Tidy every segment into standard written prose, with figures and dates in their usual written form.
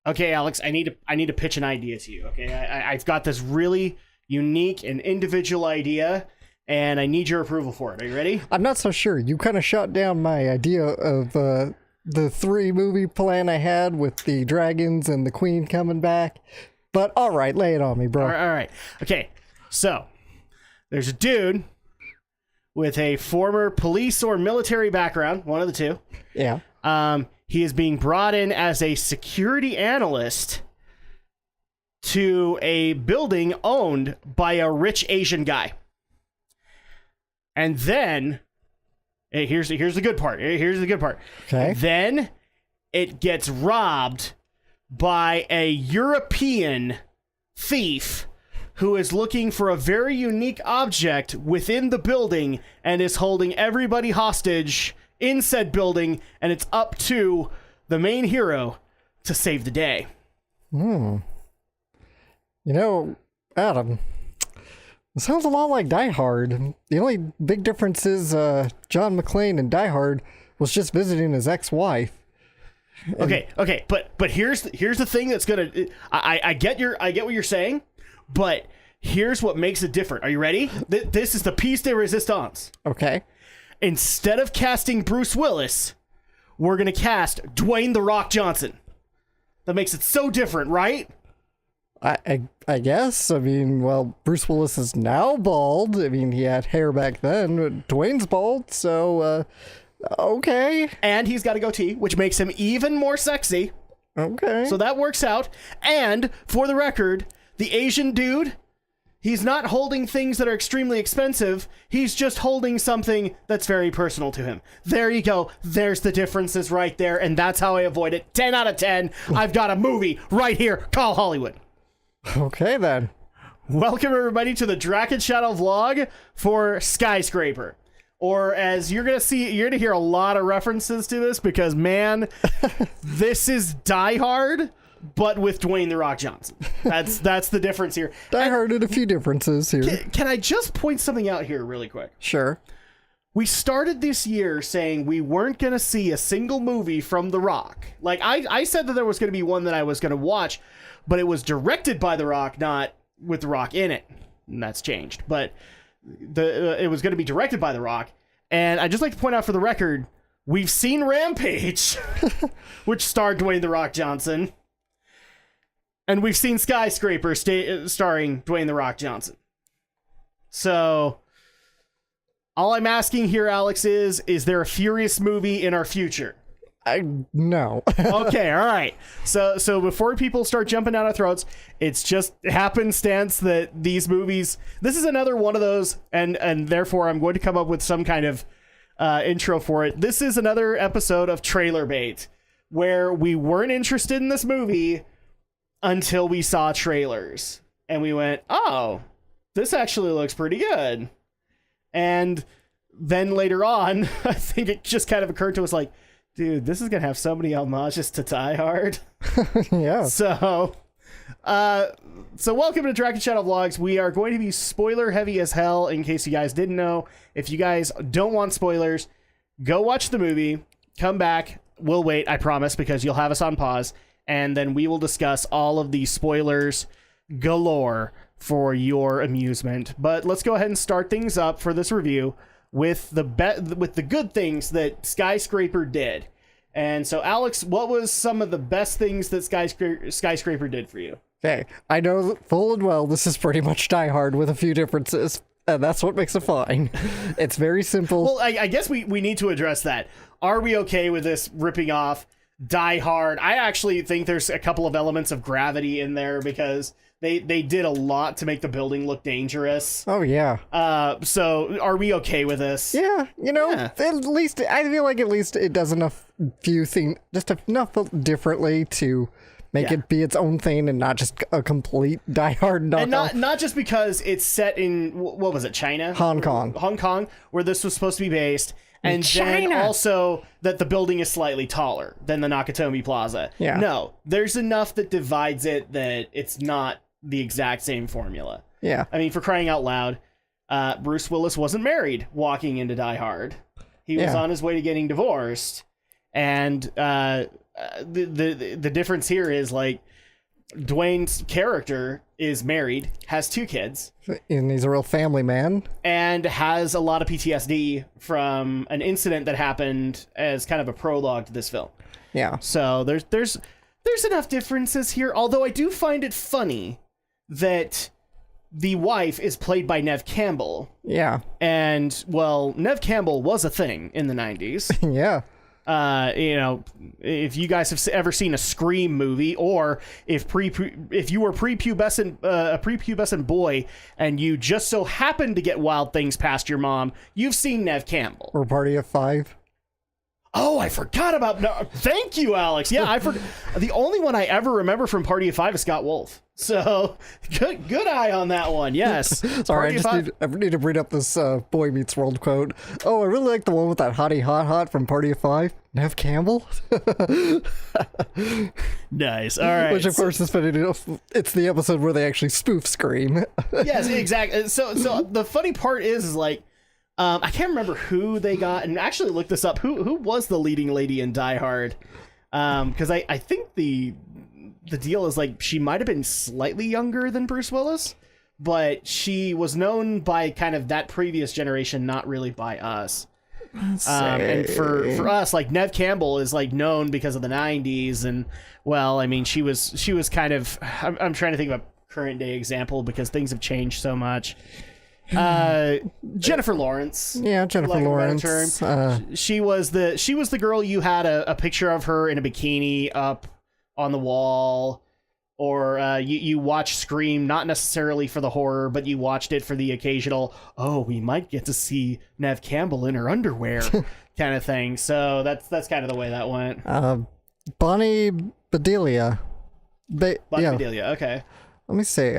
Okay, Alex, I need to pitch an idea to you. Okay, I've got this really unique and individual idea, and I need your approval for it. Are you ready? I'm not so sure. You kind of shot down my idea of the 3-movie plan I had with the dragons and the queen coming back. But all right, lay it on me, bro. All right. Okay, so there's a dude with a former police or military background, one of the two. Yeah. He is being brought in as a security analyst to a building owned by a rich Asian guy. And then, here's the good part. Here's the good part. Okay. Then it gets robbed by a European thief who is looking for a very unique object within the building and is holding everybody hostage in said building, and it's up to the main hero to save the day. You know, Adam, it sounds a lot like Die Hard. The only big difference is John McClane in Die Hard was just visiting his ex-wife. Okay, but here's the thing that's gonna. I get what you're saying, but here's what makes it different. Are you ready? This is the piece de resistance. Okay. Instead of casting Bruce Willis, we're going to cast Dwayne "The Rock" Johnson. That makes it so different, right? I guess. I mean, well, Bruce Willis is now bald. I mean, he had hair back then. But Dwayne's bald, so, okay. And he's got a goatee, which makes him even more sexy. Okay. So that works out. And, for the record, the Asian dude, he's not holding things that are extremely expensive. He's just holding something that's very personal to him. There you go. There's the differences right there. And that's how I avoid it. 10 out of 10. I've got a movie right here. Call Hollywood. Okay, then. Welcome, everybody, to the Drak and Shadow vlog for Skyscraper. Or as you're going to see, you're going to hear a lot of references to this because, man, this is Die Hard, but with Dwayne "The Rock" Johnson. That's the difference here. Die Hard had a few differences here. Can I just point something out here really quick? Sure. We started this year saying we weren't going to see a single movie from The Rock. Like, I said that there was going to be one that I was going to watch, but it was directed by The Rock, not with The Rock in it. And that's changed. But it was going to be directed by The Rock. And I'd just like to point out for the record, we've seen Rampage, which starred Dwayne "The Rock" Johnson. And we've seen Skyscraper starring Dwayne "The Rock" Johnson. So, all I'm asking here, Alex, is there a Furious movie in our future? No. Okay, all right. So before people start jumping down our throats, it's just happenstance that these movies... This is another one of those, and therefore I'm going to come up with some kind of intro for it. This is another episode of Trailer Bait, where we weren't interested in this movie until we saw trailers. And we went, oh, this actually looks pretty good. And then later on, I think it just kind of occurred to us like, dude, this is going to have so many homages to Die Hard. Yeah. So welcome to Drak and Shadow Vlogs. We are going to be spoiler heavy as hell, in case you guys didn't know. If you guys don't want spoilers, go watch the movie, come back. We'll wait, I promise, because you'll have us on pause. And then we will discuss all of the spoilers galore for your amusement. But let's go ahead and start things up for this review with the good things that Skyscraper did. And so, Alex, what was some of the best things that Skyscraper did for you? Okay, I know full and well this is pretty much Die Hard with a few differences, and that's what makes it fine. It's very simple. Well, I guess we need to address that. Are we okay with this ripping off Die Hard? I actually think there's a couple of elements of gravity in there because they did a lot to make the building look dangerous. Oh, yeah. So are we okay with this? Yeah, at least, I feel like at least it does enough differently to make it be its own thing and not just a complete Die Hard knockoff. And not just because it's set in, what was it, China? Hong Kong, where this was supposed to be based. And then also that the building is slightly taller than the Nakatomi Plaza. Yeah. No, there's enough that divides it that it's not the exact same formula. Yeah. I mean, for crying out loud, Bruce Willis wasn't married walking into Die Hard. He was on his way to getting divorced. And the difference here is like Dwayne's character is married, has 2 kids, and he's a real family man, and has a lot of PTSD from an incident that happened as kind of a prologue to this film. Yeah. So there's enough differences here, although I do find it funny that the wife is played by Neve Campbell. Yeah. And, well, Neve Campbell was a thing in the 90s. Yeah. You know, if you guys have ever seen a Scream movie, or if you were a prepubescent boy and you just so happened to get Wild Things past your mom, you've seen Neve Campbell. Or Party of 5. Oh, I forgot about... No, thank you, Alex. Yeah, I forgot. The only one I ever remember from Party of 5 is Scott Wolf. So, good eye on that one. Yes. Sorry, I need to bring up this Boy Meets World quote. Oh, I really like the one with that hottie hot from Party of 5. Neve Campbell? Nice. All right. Which, of course, is funny enough. It's the episode where they actually spoof Scream. Yes, exactly. So the funny part is like, I can't remember who they got, and actually looked this up. Who was the leading lady in Die Hard? Because I think the deal is like she might have been slightly younger than Bruce Willis, but she was known by kind of that previous generation, not really by us. And for us, like Neve Campbell is like known because of the 90s, and well, I mean she was kind of I'm trying to think of a current day example because things have changed so much. Jennifer Lawrence. Yeah, Jennifer Lawrence. She was the girl you had a picture of her in a bikini up on the wall, or you watch Scream not necessarily for the horror, but you watched it for the occasional, oh, we might get to see Neve Campbell in her underwear kind of thing. So that's kind of the way that went. Bonnie Bedelia. Bedelia, okay. Let me see.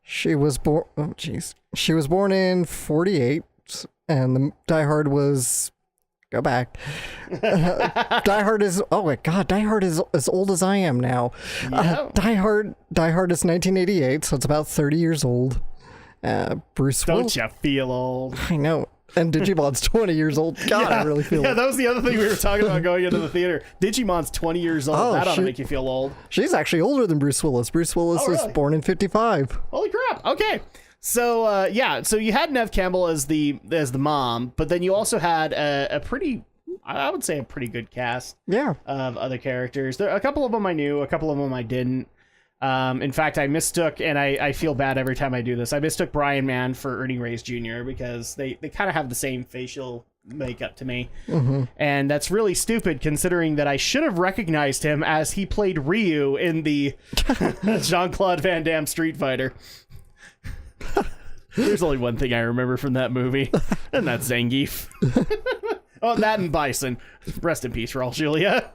She was born. Oh, jeez. She was born in 48, and the Die Hard was. Go back. Die Hard is. Oh my God! Die Hard is as old as I am now. Yeah. Die Hard is 1988, so it's about 30 years old. Bruce Willis. Don't you feel old? I know. And Digimon's 20 years old. God, I really feel. Yeah, that was the other thing we were talking about going into the theater. Digimon's 20 years old. Oh, that ought to make you feel old. She's actually older than Bruce Willis. Bruce Willis was born in 55. Holy crap! Okay, so so you had Neve Campbell as the mom, but then you also had a pretty, I would say, a pretty good cast. Yeah. Of other characters. There, a couple of them I knew, a couple of them I didn't. In fact, I mistook, and I feel bad every time I do this, I mistook Brian Mann for Ernie Reyes Jr. because they kind of have the same facial makeup to me. Mm-hmm. And that's really stupid considering that I should have recognized him as he played Ryu in the Jean-Claude Van Damme Street Fighter. There's only one thing I remember from that movie, and that's Zangief. Oh, that and Bison. Rest in peace, Raul Julia.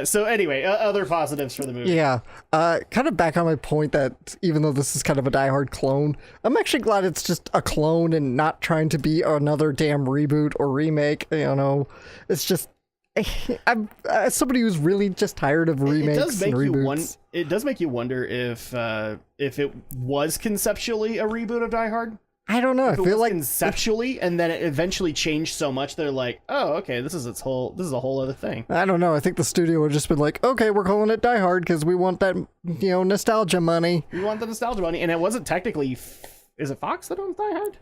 So anyway, other positives for the movie. Yeah. Kind of back on my point that even though this is kind of a Die Hard clone, I'm actually glad it's just a clone and not trying to be another damn reboot or remake. You know, it's just... I'm somebody who's really just tired of remakes and reboots. It does make you wonder if it was conceptually a reboot of Die Hard. I don't know. I feel like conceptually, and then it eventually changed so much. They're like, oh, okay, this is a whole other thing. I don't know. I think the studio would just been like, okay, we're calling it Die Hard because we want that, nostalgia money. We want the nostalgia money, and it wasn't technically. Is it Fox that owns Die Hard?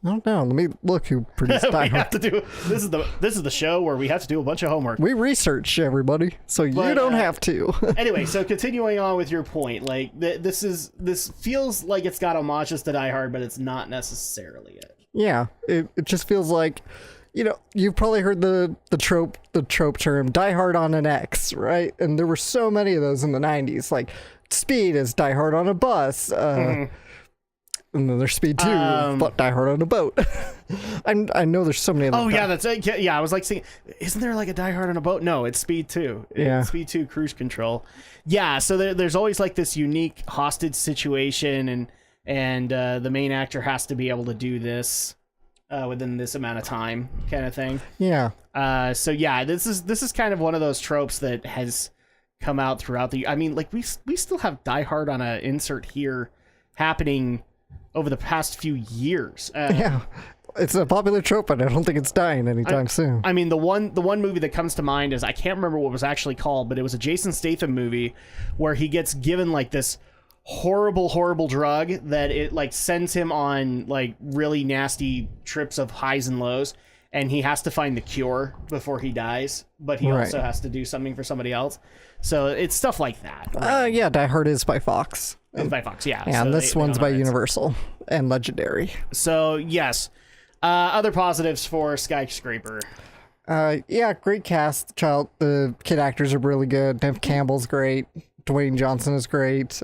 I don't know. Let me look who produced Die Hard. This is the show where we have to do a bunch of homework. We research, everybody, so you don't have to. Anyway, so continuing on with your point, like this feels like it's got homages to Die Hard, but it's not necessarily it. Yeah, it just feels like, you've probably heard the trope term Die Hard on an X, right? And there were so many of those in the 90s, like Speed is Die Hard on a bus. And then there's Speed 2, but Die Hard on a boat. I know there's so many of them. Oh, yeah, that's it. Yeah, I was like saying, isn't there like a Die Hard on a boat? No, it's Speed 2. Yeah. It's Speed 2 Cruise Control. Yeah, so there's always like this unique hostage situation, and the main actor has to be able to do this within this amount of time kind of thing. Yeah. So, yeah, this is kind of one of those tropes that has come out throughout I mean, like, we still have Die Hard on a insert here happening over the past few years. Yeah. it's a popular trope, but I don't think it's dying anytime soon. I mean, the one movie that comes to mind is, I can't remember what it was actually called, but it was a Jason Statham movie where he gets given like this horrible drug that it like sends him on like really nasty trips of highs and lows, and he has to find the cure before he dies, but he also has to do something for somebody else. So it's stuff like that. Yeah, Die Hard is by Fox. It's by Fox, yeah. And so this one's by Universal and Legendary. So yes. Other positives for Skyscraper. Yeah, great cast. The kid actors are really good. Nev Campbell's great. Dwayne Johnson is great.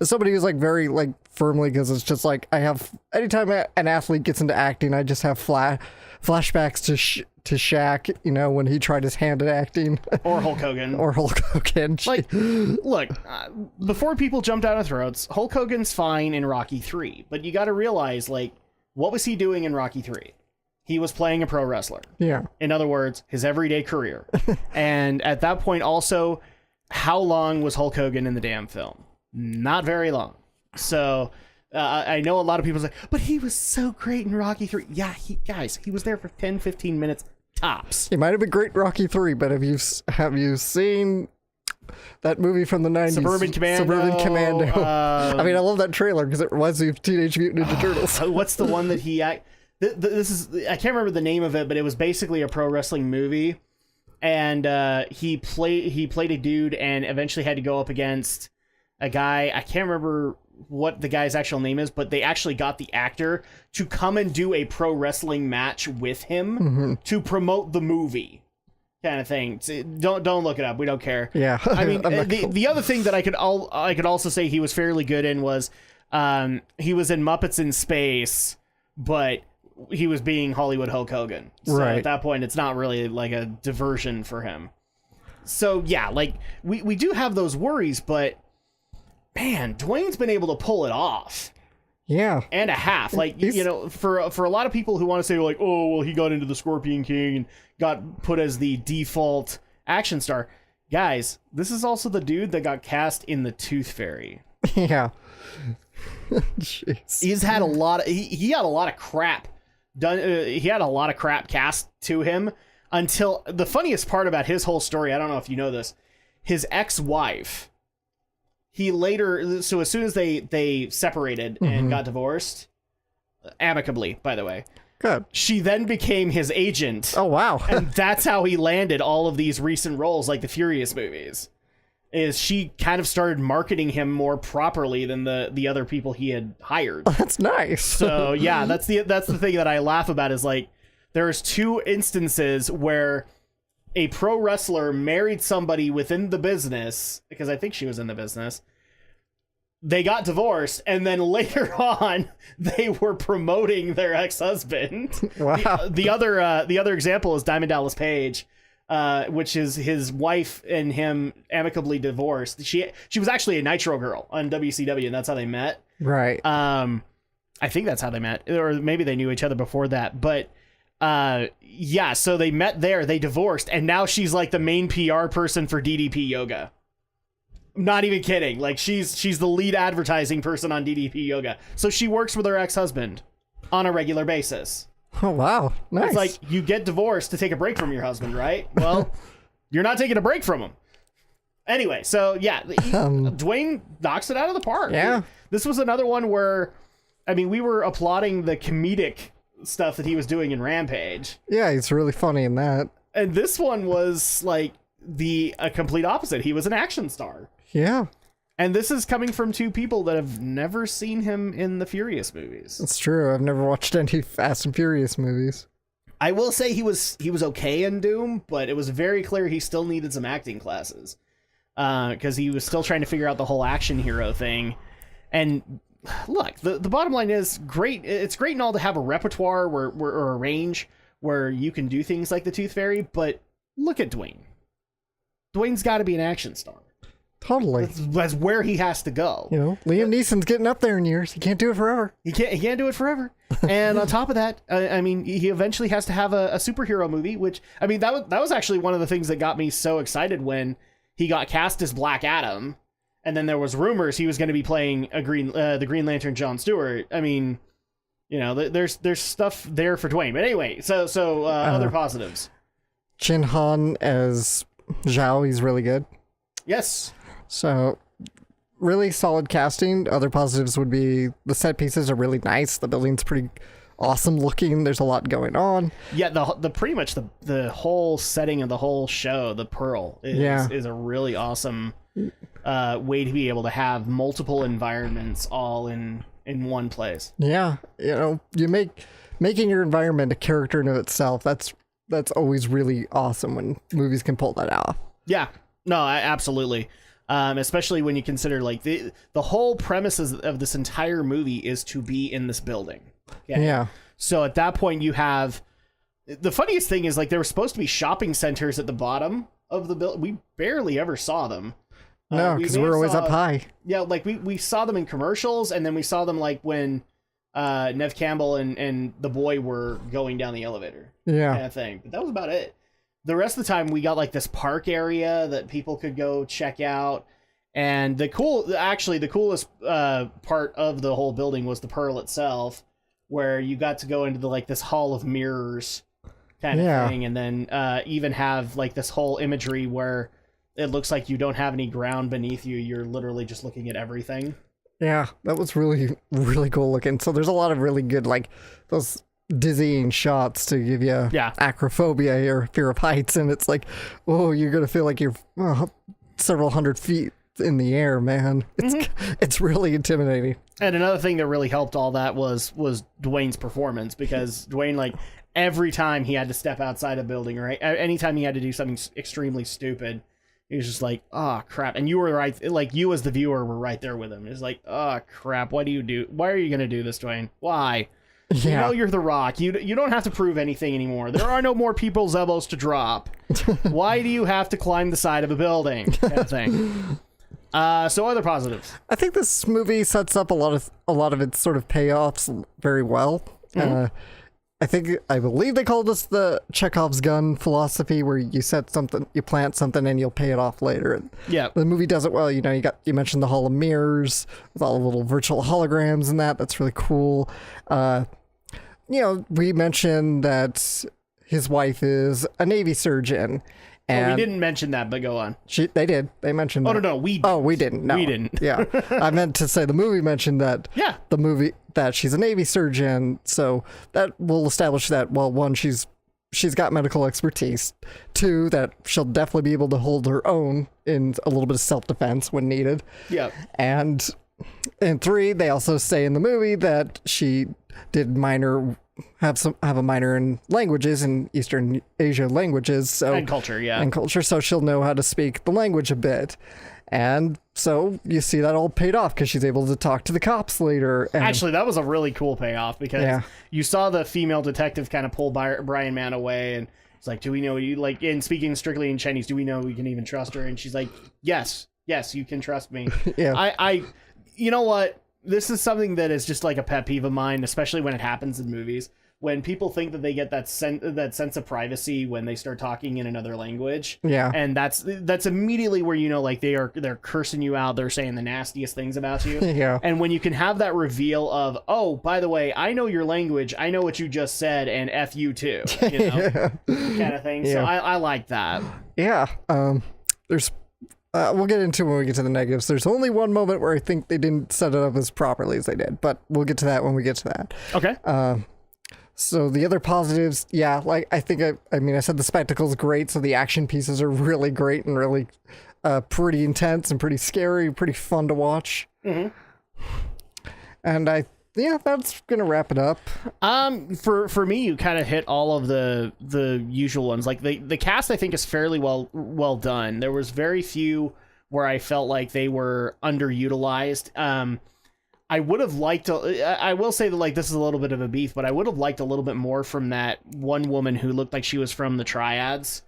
As somebody who's like very like firmly, because it's just like I have anytime an athlete gets into acting, I just have flashbacks to Shaq, you know, when he tried his hand at acting, or Hulk Hogan, Like, look, before people jump down our throats, Hulk Hogan's fine in Rocky 3, but you got to realize, like, what was he doing in Rocky 3? He was playing a pro wrestler. Yeah. In other words, his everyday career. And at that point, also, how long was Hulk Hogan in the damn film? Not very long. So I know a lot of people say, but he was so great in Rocky 3. Yeah, he was there for 10, 15 minutes tops. He might have been great in Rocky 3, but have you seen that movie from the 90s? Suburban Commando. I mean, I love that trailer because it reminds me of Teenage Mutant Ninja Turtles. What's the one that he this is, I can't remember the name of it, but it was basically a pro wrestling movie, and he played a dude and eventually had to go up against a guy. I can't remember what the guy's actual name is, but they actually got the actor to come and do a pro wrestling match with him to promote the movie, kind of thing. Don't look it up. We don't care. Yeah. I mean, the other thing that I could also say he was fairly good in was he was in Muppets in Space, but he was being Hollywood Hulk Hogan. So at that point, it's not really like a diversion for him. So yeah, like we do have those worries, but man, Dwayne's been able to pull it off. Yeah. And a half. Like, you know, for a lot of people who want to say, like, oh, well, he got into the Scorpion King and got put as the default action star. Guys, this is also the dude that got cast in The Tooth Fairy. Yeah. Jeez. He's had a lot of... He had a lot of crap done. He had a lot of crap cast to him until... The funniest part about his whole story, I don't know if you know this, his ex-wife... He later, so as soon as they separated and got divorced, amicably, by the way. Good. She then became his agent. Oh, wow. And that's how he landed all of these recent roles, like the Furious movies. Is she kind of started marketing him more properly than the other people he had hired. That's nice. So yeah, that's the thing that I laugh about is like there's two instances where a pro wrestler married somebody within the business, because I think she was in the business. They got divorced, and then later on, they were promoting their ex-husband. Wow. The other example is Diamond Dallas Page, which is his wife and him amicably divorced. She was actually a Nitro girl on WCW, and that's how they met. Right. I think that's how they met, or maybe they knew each other before that, but. Yeah, so they met there, they divorced, and now she's like the main PR person for DDP Yoga. I'm not even kidding. Like she's the lead advertising person on DDP Yoga. So she works with her ex-husband on a regular basis. Oh, wow. Nice. It's like you get divorced to take a break from your husband, right? Well, you're not taking a break from him. Anyway, so yeah, Dwayne knocks it out of the park. Yeah. This was another one where, I mean, we were applauding the comedic stuff that he was doing in Rampage. Yeah, he's really funny in that. And this one was like a complete opposite. He was an action star. Yeah. And this is coming from two people that have never seen him in the Furious movies. That's true. I've never watched any Fast and Furious movies. I will say he was okay in Doom, but it was very clear he still needed some acting classes. Because he was still trying to figure out the whole action hero thing. And look, the bottom line is great. It's great and all to have a repertoire or a range where you can do things like the Tooth Fairy, but look at Dwayne. Dwayne's got to be an action star. Totally. That's where he has to go. You know, Liam Neeson's getting up there in years. He can't do it forever. He can't do it forever. And on top of that, I mean, he eventually has to have a superhero movie, which, I mean, that was actually one of the things that got me so excited when he got cast as Black Adam. And then there was rumors he was going to be playing the Green Lantern John Stewart. I mean, you know, there's stuff there for Dwayne. But anyway, so other positives. Chin Han as Zhao, he's really good. Yes. So really solid casting. Other positives would be the set pieces are really nice. The building's pretty awesome looking. There's a lot going on. Yeah, the pretty much the whole setting of the whole show, the Pearl, is a really awesome way to be able to have multiple environments all in one place. Yeah, you know, making your environment a character in of itself. That's always really awesome when movies can pull that off. Yeah, no, absolutely. Especially when you consider like the whole premises of this entire movie is to be in this building. Okay? Yeah. So at that point you have the funniest thing is like there were supposed to be shopping centers at the bottom of the building. We barely ever saw them. No, because we're always up high. Yeah, like we saw them in commercials, and then we saw them like when Nev Campbell and the boy were going down the elevator. Yeah. Kind of thing. But that was about it. The rest of the time we got like this park area that people could go check out. And the coolest part of the whole building was the Pearl itself, where you got to go into this hall of mirrors kind of thing, and then even have like this whole imagery where it looks like you don't have any ground beneath you. You're literally just looking at everything. Yeah, that was really, really cool looking. So there's a lot of really good, like, those dizzying shots to give you acrophobia or fear of heights. And it's like, oh, you're going to feel like you're several hundred feet in the air, man. It's really intimidating. And another thing that really helped all that was Dwayne's performance, because Dwayne, like, every time he had to step outside a building or anytime he had to do something extremely stupid, he was just like, oh, crap. And you were right. Like, you as the viewer were right there with him. It's like, oh, crap. Why are you going to do this, Dwayne? Why? Yeah. You know you're The Rock. You don't have to prove anything anymore. There are no more people's elbows to drop. Why do you have to climb the side of a building? Kind of thing. So other positives. I think this movie sets up a lot of its sort of payoffs very well. I believe they called this the Chekhov's gun philosophy, where you plant something and you'll pay it off later. Yeah. The movie does it well. You know, you mentioned the Hall of Mirrors with all the little virtual holograms and that. That's really cool. You know, we mentioned that his wife is a Navy surgeon. And we didn't mention that, but go on. They did. They mentioned that. No, we didn't. No. We didn't. Yeah. I meant to say the movie mentioned that. Yeah. The movie, that she's a Navy surgeon. So that will establish that, well, one, she's got medical expertise. Two, that she'll definitely be able to hold her own in a little bit of self-defense when needed. Yeah. And three, they also say in the movie that she did have a minor in languages, in Eastern Asia languages, and culture, so she'll know how to speak the language a bit. And so you see that all paid off because she's able to talk to the cops later. And actually, that was a really cool payoff, because you saw the female detective kind of pull Brian Mann away, and it's like, do we know you, like, in speaking strictly in Chinese, do we know we can even trust her? And she's like, yes, you can trust me. Yeah. You know what? This is something that is just like a pet peeve of mine, especially when it happens in movies. When people think that they get that sense of privacy when they start talking in another language. Yeah. And that's immediately where, you know, like they're cursing you out. They're saying the nastiest things about you. Yeah. And when you can have that reveal of, oh, by the way, I know your language. I know what you just said, and F you too. You know? Kind of thing. Yeah. So I like that. Yeah. There's... we'll get into when we get to the negatives. There's only one moment where I think they didn't set it up as properly as they did, but we'll get to that when we get to that. Okay. So the other positives, like I think I said the spectacle's great, so the action pieces are really great and really pretty intense and pretty scary, pretty fun to watch. Mm-hmm. And that's gonna wrap it up. For me, you kind of hit all of the usual ones. Like the cast, I think, is fairly well done. There was very few where I felt like they were underutilized. I would have liked to, I will say that, like, this is a little bit of a beef, but I would have liked a little bit more from that one woman who looked like she was from the Triads.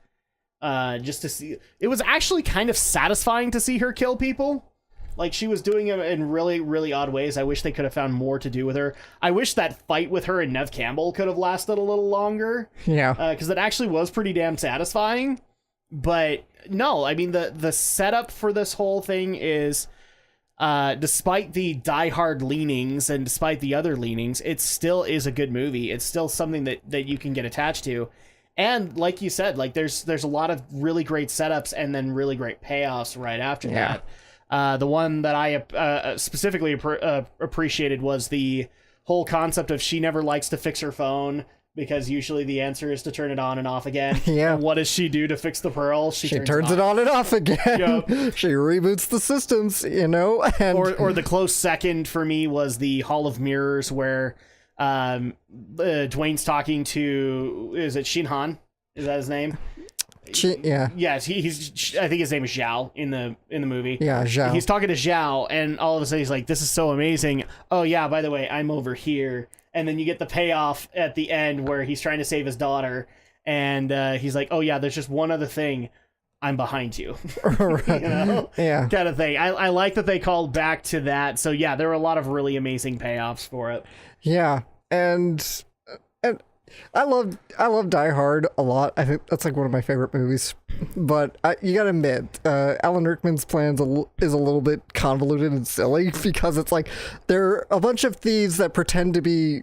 Just to see, it was actually kind of satisfying to see her kill people. Like, she was doing it in really, really odd ways. I wish they could have found more to do with her. I wish that fight with her and Nev Campbell could have lasted a little longer. Yeah. Because it actually was pretty damn satisfying. But no, I mean, the setup for this whole thing is despite the Die Hard leanings and despite the other leanings, it still is a good movie. It's still something that you can get attached to. And like you said, like there's a lot of really great setups and then really great payoffs right after that. The one that I specifically appreciated was the whole concept of she never likes to fix her phone because usually the answer is to turn it on and off again. Yeah. And what does she do to fix the pearl? She turns it on and off again. Yep. She reboots the systems, you know. And or the close second for me was the Hall of Mirrors where Dwayne's talking to, is it Shinhan? Is that his name? Yeah. Yes, he's. I think his name is Zhao in the movie. Yeah, Zhao. He's talking to Zhao, and all of a sudden he's like, "This is so amazing." Oh yeah, by the way, I'm over here. And then you get the payoff at the end where he's trying to save his daughter, and he's like, "Oh yeah, there's just one other thing. I'm behind you." You know? Yeah. Kind of thing. I like that they called back to that. So yeah, there were a lot of really amazing payoffs for it. Yeah, and I love Die Hard a lot. I think that's like one of my favorite movies. But you gotta admit, Alan Rickman's plans is a little bit convoluted and silly because it's like they're a bunch of thieves that pretend to be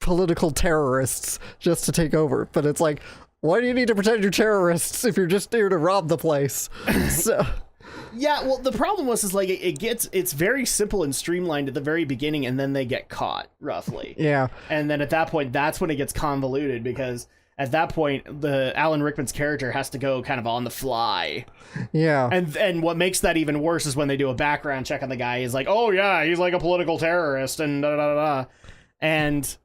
political terrorists just to take over. But it's like, why do you need to pretend you're terrorists if you're just here to rob the place? So. Yeah, well, the problem was like it's very simple and streamlined at the very beginning, and then they get caught roughly. Yeah, and then at that point, that's when it gets convoluted because at that point, the Alan Rickman's character has to go kind of on the fly. Yeah, and what makes that even worse is when they do a background check on the guy. He's like, oh yeah, he's like a political terrorist, and da da da da. And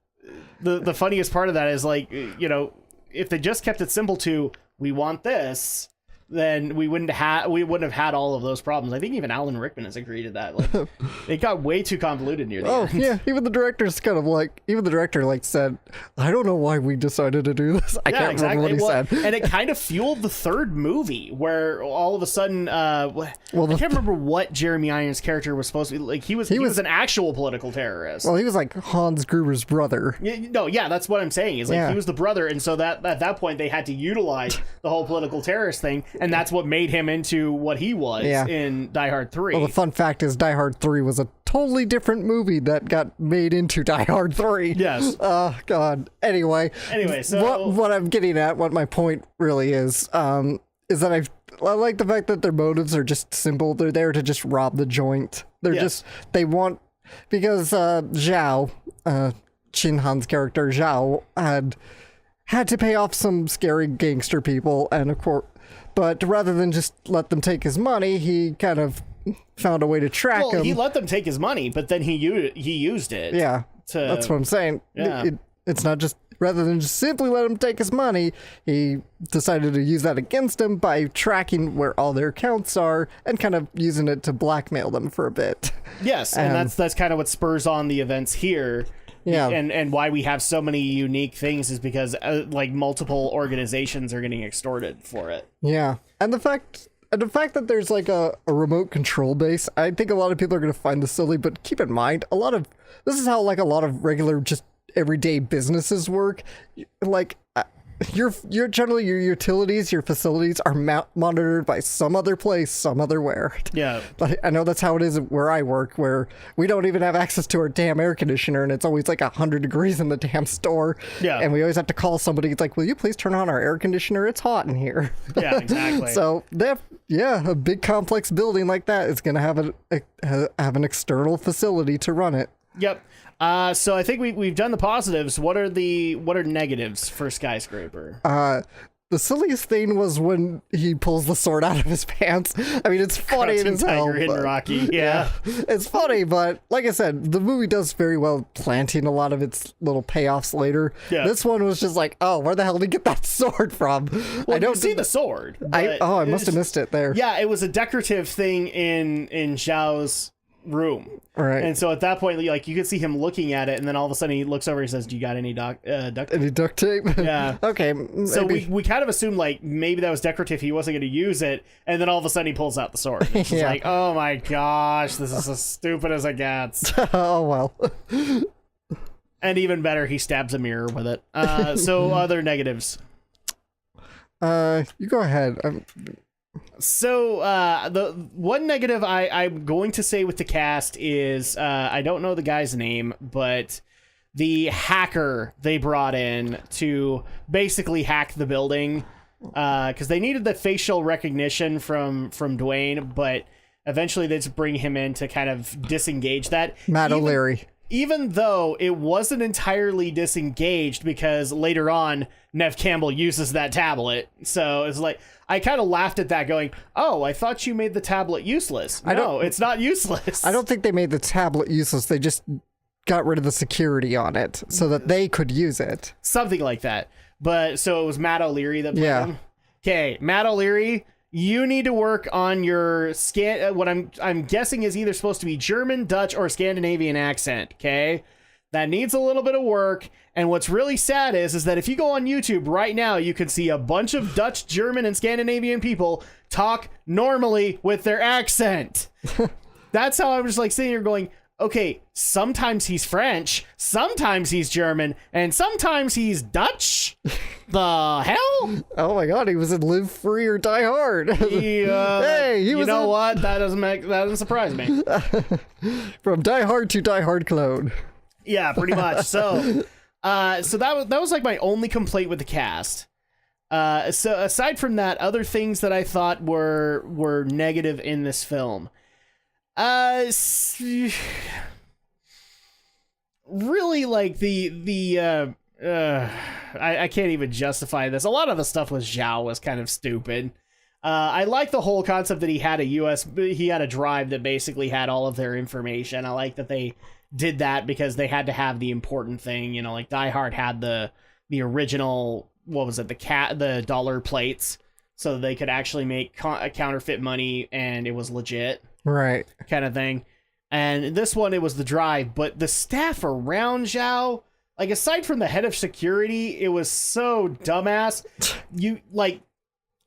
the funniest part of that is like, you know, if they just kept it simple to we want this, then we wouldn't have had all of those problems. I think even Alan Rickman has agreed to that. Like, it got way too convoluted near the end. Yeah, even the director said, I don't know why we decided to do this. I can't remember what he said. And it kind of fueled the third movie where all of a sudden, I can't remember what Jeremy Irons' character was supposed to be. Like he was an actual political terrorist. Well, he was like Hans Gruber's brother. Yeah, that's what I'm saying. Is like he was the brother, and so that at that point they had to utilize the whole political terrorist thing. And that's what made him into what he was in Die Hard 3. Well, the fun fact is Die Hard 3 was a totally different movie that got made into Die Hard 3. Yes. Oh, God. Anyway, so... What I'm getting at, what my point really is that I like the fact that their motives are just simple. They're there to just rob the joint. Because Zhao, Chin Han's character, Zhao, had to pay off some scary gangster people, and of course... But rather than just let them take his money, he kind of found a way to track him. He let them take his money, but then he used it. Yeah, that's what I'm saying. Yeah. It's not just, rather than just simply let him take his money, he decided to use that against him by tracking where all their accounts are and kind of using it to blackmail them for a bit. Yes, and that's kind of what spurs on the events here. Yeah, and why we have so many unique things is because like multiple organizations are getting extorted for it. Yeah, and the fact that there's like a remote control base, I think a lot of people are going to find this silly, but keep in mind this is how like a lot of regular just everyday businesses work. Like your generally your utilities, your facilities are monitored by some other place, some other where. Yeah. But I know that's how it is where I work, where we don't even have access to our damn air conditioner, and it's always like 100 degrees in the damn store. Yeah. And we always have to call somebody. It's like, will you please turn on our air conditioner? It's hot in here. Yeah, exactly. So a big complex building like that is going to have an external facility to run it. Yep. So I think we've done the positives. What are negatives for Skyscraper? The silliest thing was when he pulls the sword out of his pants. I mean, it's funny as hell. Tiger, Hidden Rocky. Yeah. It's funny, but like I said, the movie does very well planting a lot of its little payoffs later. Yeah. This one was just like, oh, where the hell did he get that sword from? Well, I don't see the sword. I must have missed it there. Yeah, it was a decorative thing in Zhao's room. Right. And so at that point, like, you could see him looking at it, and then all of a sudden he looks over and says, do you got any duct tape? Any duct tape? Yeah. Okay. Maybe. So we kind of assumed like maybe that was decorative, he wasn't going to use it, and then all of a sudden he pulls out the sword. It's just like, oh my gosh, this is as stupid as it gets. Oh well. And even better, he stabs a mirror with it. So other negatives. You go ahead. So the one negative I'm going to say with the cast is I don't know the guy's name, but the hacker they brought in to basically hack the building, because they needed the facial recognition from Dwayne, but eventually they just bring him in to kind of disengage that. Matt O'Leary. Even though it wasn't entirely disengaged, because later on Nev Campbell uses that tablet. So it's like, I kind of laughed at that going, oh, I thought you made the tablet useless. No, it's not useless. I don't think they made the tablet useless. They just got rid of the security on it so that they could use it. Something like that. But so it was Matt O'Leary that played him. Okay, Matt O'Leary, you need to work on your what I'm guessing is either supposed to be German, Dutch, or Scandinavian accent. Okay, that needs a little bit of work. And what's really sad is that if you go on YouTube right now, you can see a bunch of Dutch, German, and Scandinavian people talk normally with their accent. That's how I'm just like sitting here going, okay, sometimes he's French, sometimes he's German, and sometimes he's Dutch. The hell? Oh my god, he was in Live Free or Die Hard. Hey, he was. You know what? That doesn't surprise me. From Die Hard to Die Hard clone. Yeah, pretty much. So that was like my only complaint with the cast. So aside from that, other things that I thought were negative in this film. Really, like I can't even justify this. A lot of the stuff with Zhao was kind of stupid. I like the whole concept that he had a drive that basically had all of their information. I like that they did that because they had to have the important thing, you know, like Die Hard had the original, what was it, the dollar plates, so they could actually make counterfeit money and it was legit. Right. Kind of thing. And this one, it was the drive, but the staff around Zhao, like, aside from the head of security, it was so dumbass.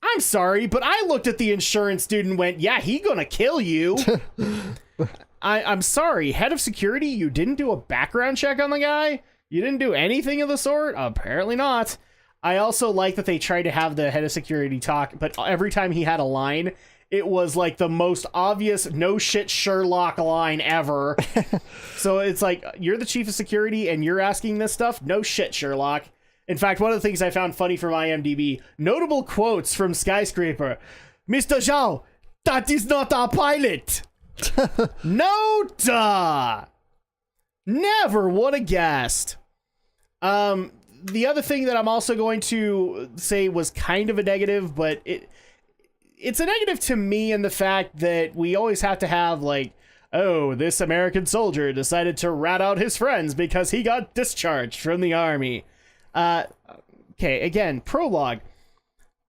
I'm sorry, but I looked at the insurance dude and went, yeah, he gonna kill you. I'm sorry, head of security, you didn't do a background check on the guy? You didn't do anything of the sort? Apparently not. I also like that they tried to have the head of security talk, but every time he had a line, it was like the most obvious no shit Sherlock line ever. So it's like, you're the chief of security and you're asking this stuff? No shit, Sherlock. In fact, one of the things I found funny from IMDb, notable quotes from Skyscraper. Mr. Zhao, that is not our pilot. No, duh. Never would have guessed. The other thing that I'm also going to say was kind of a negative, but it's a negative to me in the fact that we always have to have, like, oh, this American soldier decided to rat out his friends because he got discharged from the army. Okay, again, prologue.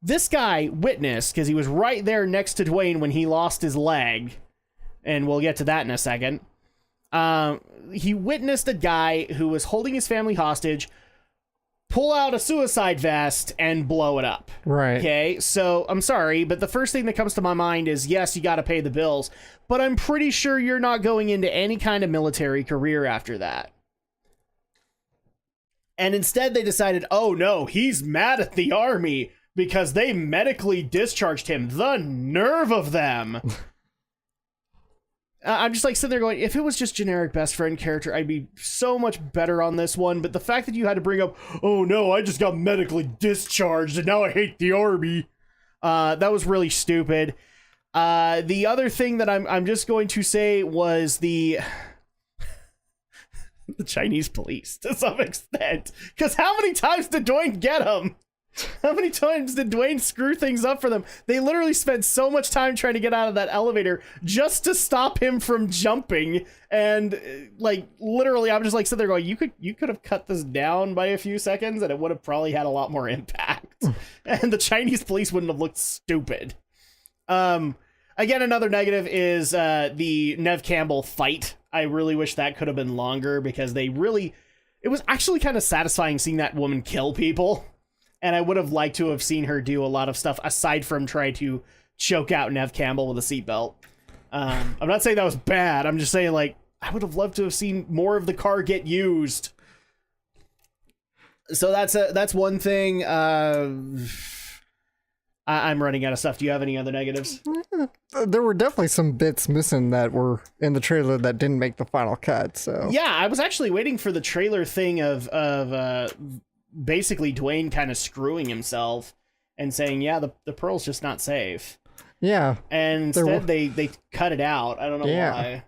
This guy witnessed, because he was right there next to Dwayne when he lost his leg, and we'll get to that in a second. He witnessed a guy who was holding his family hostage pull out a suicide vest and blow it up. Right. Okay, so I'm sorry, but the first thing that comes to my mind is, yes, you got to pay the bills, but I'm pretty sure you're not going into any kind of military career after that. And instead they decided, oh no, he's mad at the army because they medically discharged him. The nerve of them. I'm just like sitting there going, if it was just generic best friend character, I'd be so much better on this one. But the fact that you had to bring up, oh no, I just got medically discharged and now I hate the army. That was really stupid. The other thing that I'm just going to say was the Chinese police to some extent. Because how many times did Dwayne get him? How many times did Dwayne screw things up for them? They literally spent so much time trying to get out of that elevator just to stop him from jumping. And like, literally, I'm just like sitting there going, you could have cut this down by a few seconds and it would have probably had a lot more impact. And the Chinese police wouldn't have looked stupid. Again, another negative is the Nev Campbell fight. I really wish that could have been longer because it was actually kind of satisfying seeing that woman kill people. And I would have liked to have seen her do a lot of stuff aside from try to choke out Nev Campbell with a seatbelt. I'm not saying that was bad. I'm just saying, like, I would have loved to have seen more of the car get used. So that's one thing. I'm running out of stuff. Do you have any other negatives? There were definitely some bits missing that were in the trailer that didn't make the final cut. So Yeah, I was actually waiting for the trailer thing of basically Dwayne kind of screwing himself and saying, yeah, the pearl's just not safe. yeah, And instead they cut it out. I don't know why.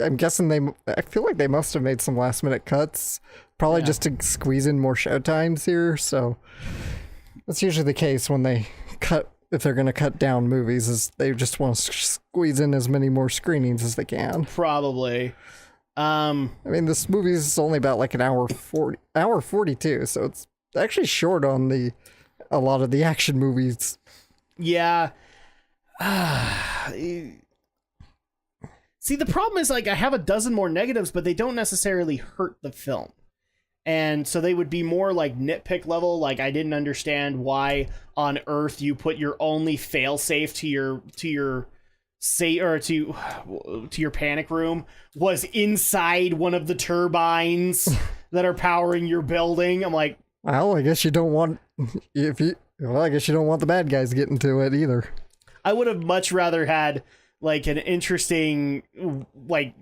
I'm guessing I feel like they must have made some last minute cuts, probably just to squeeze in more show times here. So that's usually the case when they cut. If they're going to cut down movies, is they just want to squeeze in as many more screenings as they can. Probably. I mean, this movie is only about like an hour 42, so it's actually short on a lot of the action movies. Yeah. See, the problem is, like, I have a dozen more negatives, but they don't necessarily hurt the film. And so they would be more like nitpick level. Like, I didn't understand why on Earth you put your only failsafe to your panic room was inside one of the turbines that are powering your building. I'm like, well, I guess you don't want I guess you don't want the bad guys getting to it either. I would have much rather had like an interesting, like,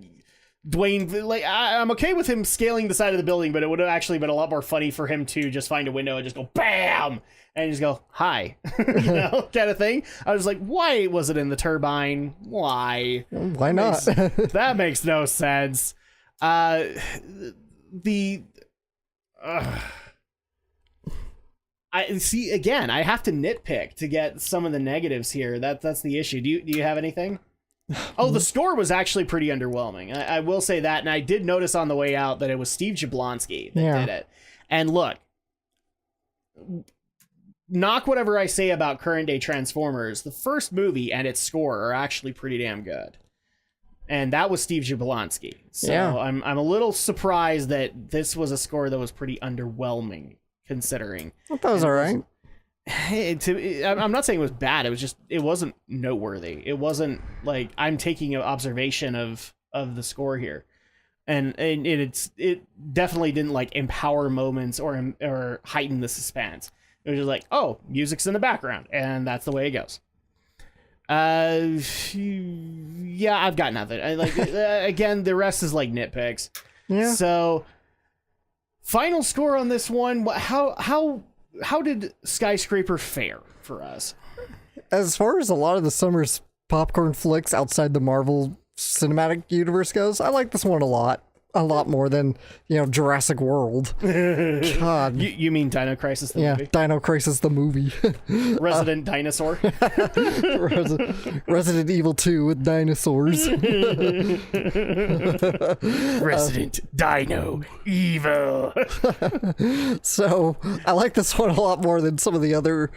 Dwayne, like, I'm okay with him scaling the side of the building, but it would have actually been a lot more funny for him to just find a window and just go BAM and just go hi, kind of thing. I was like, why was it in the turbine? Why not? That makes no sense. I see, again, I have to nitpick to get some of the negatives here. That's the issue. Do you have anything? Oh, the score was actually pretty underwhelming. I will say that, and I did notice on the way out that it was Steve Jablonsky that did it. And look, knock whatever I say about current day Transformers, the first movie and its score are actually pretty damn good. And that was Steve Jablonsky. So I'm a little surprised that this was a score that was pretty underwhelming, considering. I thought it was all right. I'm not saying it was bad. It wasn't noteworthy. It wasn't like I'm taking an observation of the score here, and it definitely didn't like empower moments or heighten the suspense. It was just like, oh, music's in the background, and that's the way it goes. Yeah, I've got nothing. Again, the rest is like nitpicks. Yeah. So, final score on this one. How did Skyscraper fare for us? As far as a lot of the summer's popcorn flicks outside the Marvel Cinematic Universe goes, I like this one a lot more than, Jurassic World. God. You mean Dino Crisis the movie? Yeah, Dino Crisis the movie. Resident Dinosaur. Resident Evil 2 with dinosaurs. Resident Dino Evil. So, I like this one a lot more than some of the other...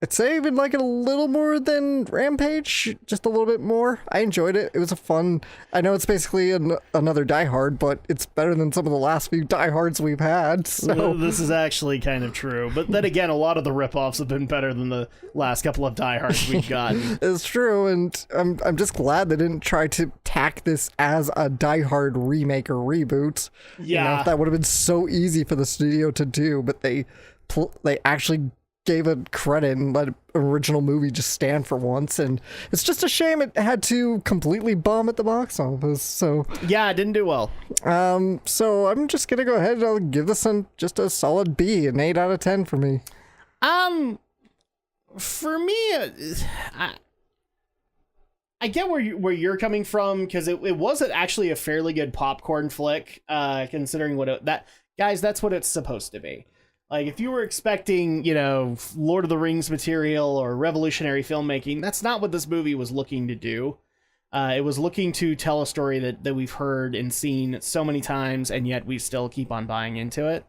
I'd say I even like it a little more than Rampage, just a little bit more. I enjoyed it. It was a fun... I know it's basically another Die Hard, but it's better than some of the last few Die Hards we've had. So this is actually kind of true. But then again, a lot of the ripoffs have been better than the last couple of Die Hards we've gotten. It's true, and I'm just glad they didn't try to tack this as a Die Hard remake or reboot. Yeah. That would have been so easy for the studio to do, but they actually gave it credit and let an original movie just stand for once, and it's just a shame it had to completely bomb at the box office. So yeah, it didn't do well. So I'm just gonna go ahead and I'll give this one just a solid B, an 8 out of 10 for me. For me, I get where you're coming from, because it was actually a fairly good popcorn flick, considering guys, that's what it's supposed to be. Like, if you were expecting, Lord of the Rings material or revolutionary filmmaking, that's not what this movie was looking to do. It was looking to tell a story that we've heard and seen so many times, and yet we still keep on buying into it.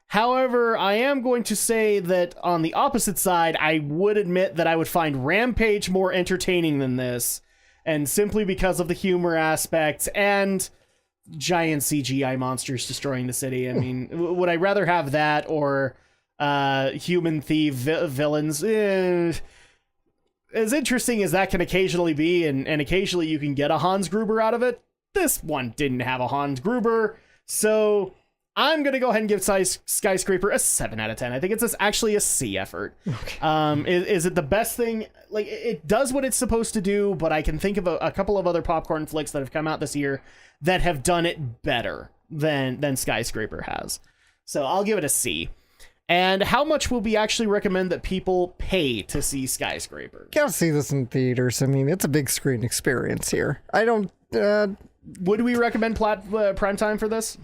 However, I am going to say that on the opposite side, I would admit that I would find Rampage more entertaining than this, and simply because of the humor aspect and giant CGI monsters destroying the city. I mean, would I rather have that or human thief villains? As interesting as that can occasionally be, and occasionally you can get a Hans Gruber out of it, this one didn't have a Hans Gruber, so I'm going to go ahead and give Skyscraper a 7 out of 10. I think it's actually a C effort. Okay. Is it the best thing? Like, it does what it's supposed to do, but I can think of a couple of other popcorn flicks that have come out this year that have done it better than Skyscraper has. So I'll give it a C. And how much will we actually recommend that people pay to see Skyscraper? Gotta see this in theaters. I mean, it's a big screen experience here. I don't... Would we recommend prime time for this?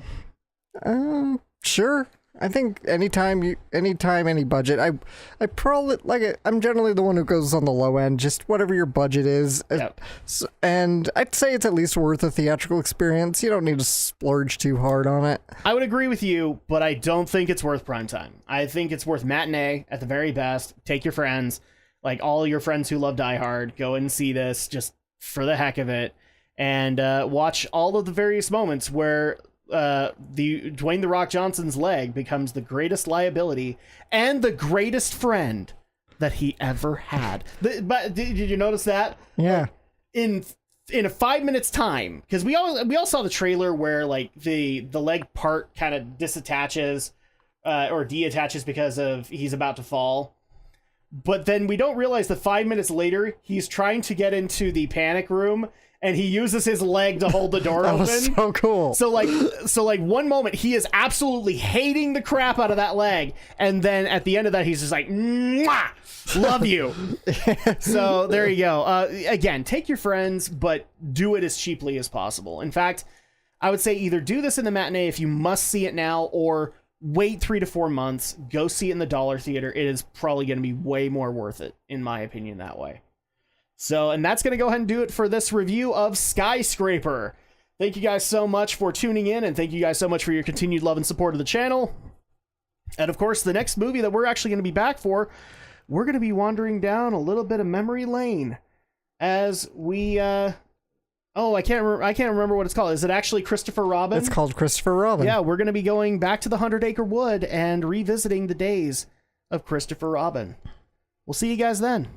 Sure. I think anytime, any budget. I probably like it. I'm generally the one who goes on the low end, just whatever your budget is. Yep. And I'd say it's at least worth a theatrical experience. You don't need to splurge too hard on it. I would agree with you, but I don't think it's worth prime time. I think it's worth matinee at the very best. Take your friends, like all your friends who love Die Hard, go and see this just for the heck of it, and watch all of the various moments where the Dwayne "The Rock" Johnson's leg becomes the greatest liability and the greatest friend that he ever had. But did you notice that? Yeah. In a 5 minutes time, because we all saw the trailer where like the leg part kind of disattaches or deattaches because of he's about to fall. But then we don't realize that 5 minutes later he's trying to get into the panic room. And he uses his leg to hold the door that open. Was so cool. So like one moment he is absolutely hating the crap out of that leg, and then at the end of that he's just like, "Mwah! Love you." So there you go. Again, take your friends, but do it as cheaply as possible. In fact, I would say either do this in the matinee if you must see it now, or wait 3 to 4 months, go see it in the dollar theater. It is probably going to be way more worth it, in my opinion, that way. So, and that's going to go ahead and do it for this review of Skyscraper. Thank you guys so much for tuning in, and thank you guys so much for your continued love and support of the channel. And of course, the next movie that we're actually going to be back for, we're going to be wandering down a little bit of memory lane as we, I can't remember what it's called. Is it actually Christopher Robin? It's called Christopher Robin. Yeah, we're going to be going back to the 100 Acre Wood and revisiting the days of Christopher Robin. We'll see you guys then.